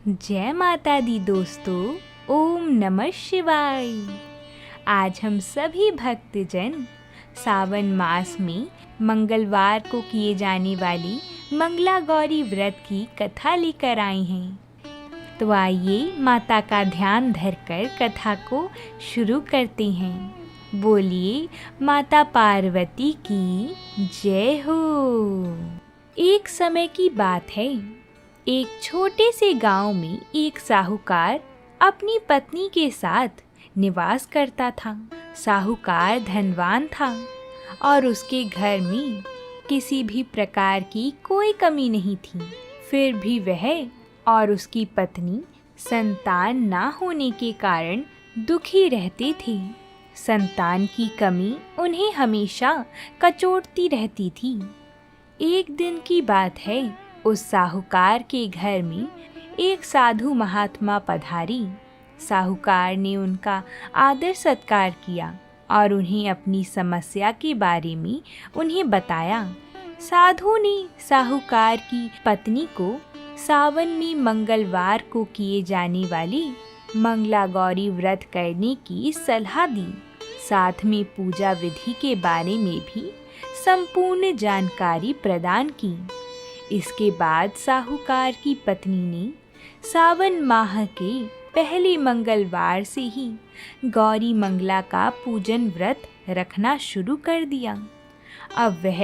जय माता दी दोस्तों। ओम नमः शिवाय। आज हम सभी भक्तजन सावन मास में मंगलवार को किए जाने वाली मंगला गौरी व्रत की कथा लेकर आए हैं। तो आइए माता का ध्यान धरकर कथा को शुरू करते हैं। बोलिए माता पार्वती की जय हो। एक समय की बात है, एक छोटे से गांव में एक साहूकार अपनी पत्नी के साथ निवास करता था। साहूकार धनवान था और उसके घर में किसी भी प्रकार की कोई कमी नहीं थी। फिर भी वह और उसकी पत्नी संतान ना होने के कारण दुखी रहते थे। संतान की कमी उन्हें हमेशा कचोटती रहती थी। एक दिन की बात है, उस साहूकार के घर में एक साधु महात्मा पधारी। साहूकार ने उनका आदर सत्कार किया और उन्हें अपनी समस्या के बारे में उन्हें बताया। साधु ने साहूकार की पत्नी को सावन में मंगलवार को किए जाने वाली मंगला गौरी व्रत करने की सलाह दी। साथ में पूजा विधि के बारे में भी संपूर्ण जानकारी प्रदान की। इसके बाद साहूकार की पत्नी ने सावन माह के पहले मंगलवार से ही गौरी मंगला का पूजन व्रत रखना शुरू कर दिया। अब वह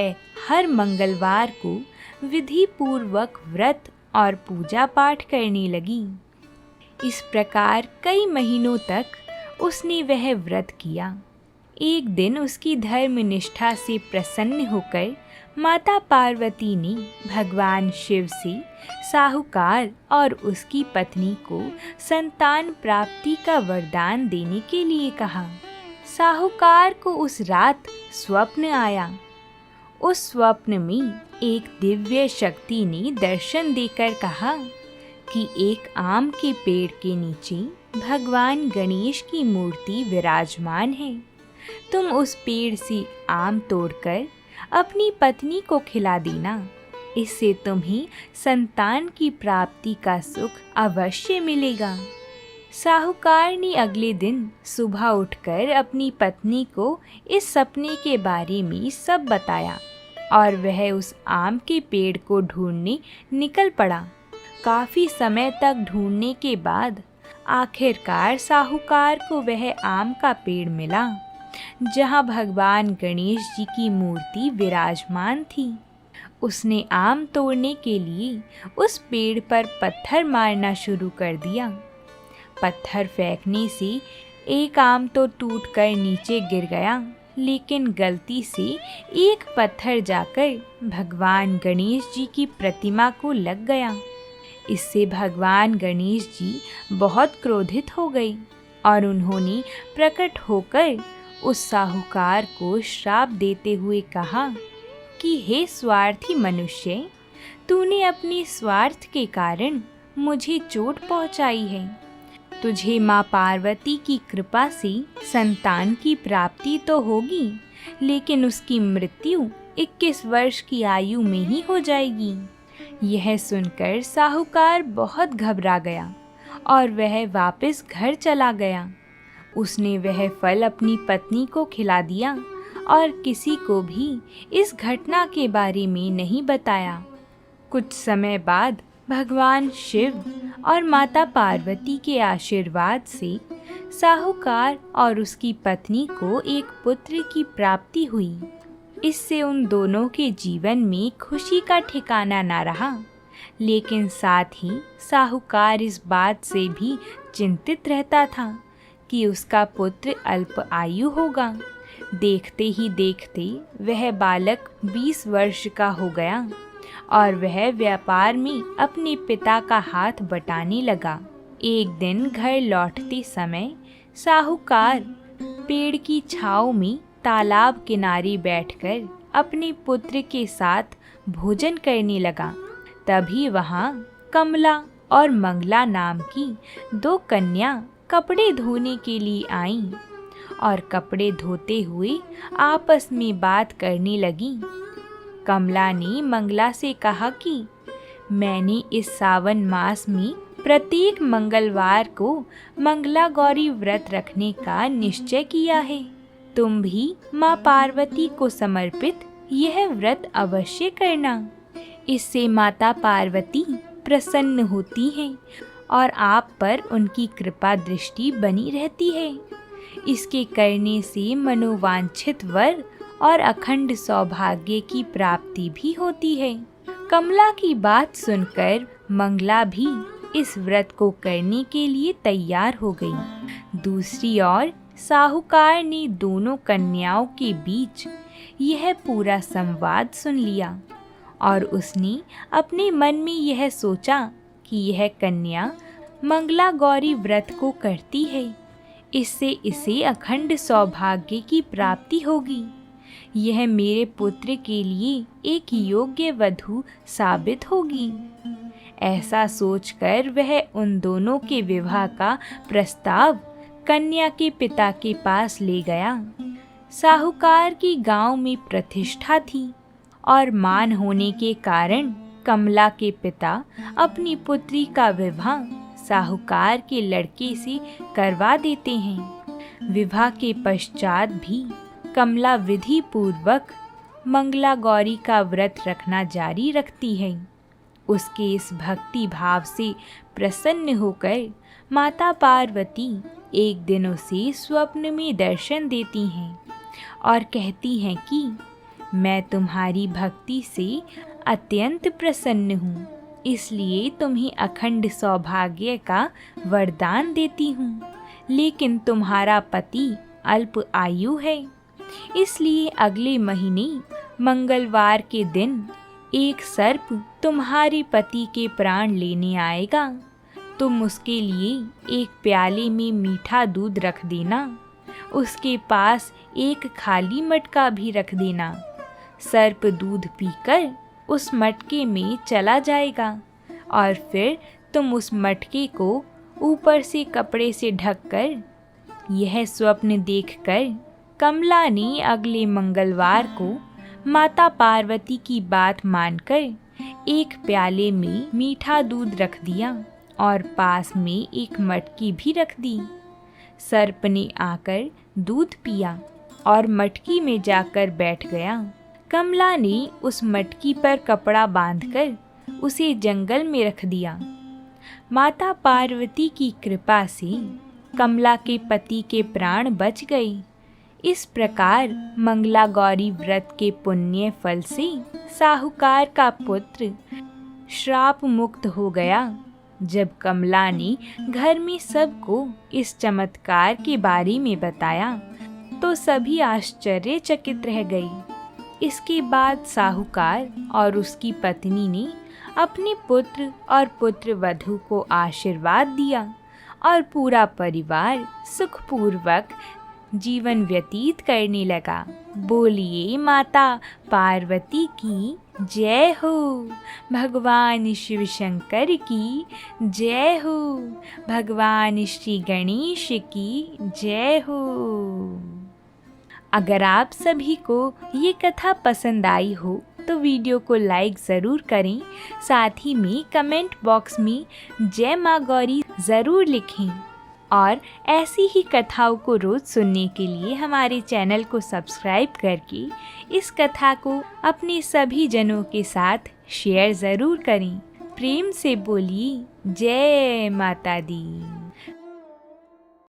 हर मंगलवार को विधि पूर्वक व्रत और पूजा पाठ करने लगी। इस प्रकार कई महीनों तक उसने वह व्रत किया। एक दिन उसकी धर्मनिष्ठा से प्रसन्न होकर माता पार्वती ने भगवान शिव से साहूकार और उसकी पत्नी को संतान प्राप्ति का वरदान देने के लिए कहा। साहूकार को उस रात स्वप्न आया। उस स्वप्न में एक दिव्य शक्ति ने दर्शन देकर कहा कि एक आम के पेड़ के नीचे भगवान गणेश की मूर्ति विराजमान है। तुम उस पेड़ से आम तोड़कर अपनी पत्नी को खिला देना। इससे तुम्हें संतान की प्राप्ति का सुख अवश्य मिलेगा। साहूकार ने अगले दिन सुबह उठकर अपनी पत्नी को इस सपने के बारे में सब बताया और वह उस आम के पेड़ को ढूंढने निकल पड़ा। काफी समय तक ढूंढने के बाद आखिरकार साहूकार को वह आम का पेड़ मिला जहाँ भगवान गणेश जी की मूर्ति विराजमान थी। उसने आम तोड़ने के लिए उस पेड़ पर पत्थर मारना शुरू कर दिया। पत्थर फेंकने से एक आम तो टूटकर नीचे गिर गया, लेकिन गलती से एक पत्थर जाकर भगवान गणेश जी की प्रतिमा को लग गया। इससे भगवान गणेश जी बहुत क्रोधित हो गए और उन्होंने प्रकट होकर उस साहूकार को श्राप देते हुए कहा कि हे स्वार्थी मनुष्य, तूने अपने स्वार्थ के कारण मुझे चोट पहुंचाई है। तुझे माँ पार्वती की कृपा से संतान की प्राप्ति तो होगी, लेकिन उसकी मृत्यु 21 वर्ष की आयु में ही हो जाएगी। यह सुनकर साहूकार बहुत घबरा गया और वह वापस घर चला गया। उसने वह फल अपनी पत्नी को खिला दिया और किसी को भी इस घटना के बारे में नहीं बताया। कुछ समय बाद भगवान शिव और माता पार्वती के आशीर्वाद से साहूकार और उसकी पत्नी को एक पुत्र की प्राप्ति हुई। इससे उन दोनों के जीवन में खुशी का ठिकाना ना रहा, लेकिन साथ ही साहूकार इस बात से भी चिंतित रहता था कि उसका पुत्र अल्प आयु होगा। देखते ही देखते वह बालक 20 वर्ष का हो गया और वह व्यापार में अपने पिता का हाथ बटाने लगा। एक दिन घर लौटते समय साहूकार पेड़ की छांव में तालाब किनारे बैठकर अपने पुत्र के साथ भोजन करने लगा। तभी वहाँ कमला और मंगला नाम की 2 कन्या कपड़े धोने के लिए आईं और कपड़े धोते हुए आपस में बात करने लगी। कमला ने मंगला से कहा कि मैंने इस सावन मास में प्रत्येक मंगलवार को मंगला गौरी व्रत रखने का निश्चय किया है। तुम भी माँ पार्वती को समर्पित यह व्रत अवश्य करना। इससे माता पार्वती प्रसन्न होती हैं और आप पर उनकी कृपा दृष्टि बनी रहती है। इसके करने से मनोवांछित वर और अखंड सौभाग्य की प्राप्ति भी होती है। कमला की बात सुनकर मंगला भी इस व्रत को करने के लिए तैयार हो गई। दूसरी ओर साहूकार ने दोनों कन्याओं के बीच यह पूरा संवाद सुन लिया और उसने अपने मन में यह सोचा कि यह कन्या मंगला गौरी व्रत को करती है, इससे इसे अखंड सौभाग्य की प्राप्ति होगी। यह मेरे पुत्र के लिए एक योग्य वधू साबित होगी। ऐसा सोचकर वह उन दोनों के विवाह का प्रस्ताव कन्या के पिता के पास ले गया। साहूकार की गांव में प्रतिष्ठा थी और मान होने के कारण कमला के पिता अपनी पुत्री का विवाह साहूकार के लड़के से करवा देते हैं। विवाह के पश्चात भी कमला विधि पूर्वक मंगला गौरी का व्रत रखना जारी रखती है। उसके इस भक्ति भाव से प्रसन्न होकर माता पार्वती एक दिन उसे स्वप्न में दर्शन देती हैं और कहती हैं कि मैं तुम्हारी भक्ति से अत्यंत प्रसन्न हूँ, इसलिए तुम्हें अखंड सौभाग्य का वरदान देती हूँ। लेकिन तुम्हारा पति अल्प आयु है, इसलिए अगले महीने मंगलवार के दिन एक सर्प तुम्हारे पति के प्राण लेने आएगा। तुम उसके लिए एक प्याले में मीठा दूध रख देना। उसके पास एक खाली मटका भी रख देना। सर्प दूध पीकर उस मटके में चला जाएगा और फिर तुम उस मटके को ऊपर से कपड़े से ढककर, यह स्वप्न देखकर कमला ने अगले मंगलवार को माता पार्वती की बात मानकर एक प्याले में मीठा दूध रख दिया और पास में एक मटकी भी रख दी। सर्प ने आकर दूध पिया और मटकी में जाकर बैठ गया। कमला ने उस मटकी पर कपड़ा बांधकर उसे जंगल में रख दिया। माता पार्वती की कृपा से कमला के पति के प्राण बच गए। इस प्रकार मंगला गौरी व्रत के पुण्य फल से साहूकार का पुत्र श्राप मुक्त हो गया। जब कमला ने घर में सबको इस चमत्कार के बारे में बताया तो सभी आश्चर्यचकित रह गई। इसके बाद साहूकार और उसकी पत्नी ने अपने पुत्र और पुत्र वधू को आशीर्वाद दिया और पूरा परिवार सुखपूर्वक जीवन व्यतीत करने लगा। बोलिए माता पार्वती की जय हो, भगवान शिव शंकर की जय हो, भगवान श्री गणेश की जय हो। अगर आप सभी को ये कथा पसंद आई हो तो वीडियो को लाइक ज़रूर करें। साथ ही में कमेंट बॉक्स में जय माँ गौरी ज़रूर लिखें और ऐसी ही कथाओं को रोज़ सुनने के लिए हमारे चैनल को सब्सक्राइब करके इस कथा को अपने सभी जनों के साथ शेयर ज़रूर करें। प्रेम से बोलिए जय माता दी।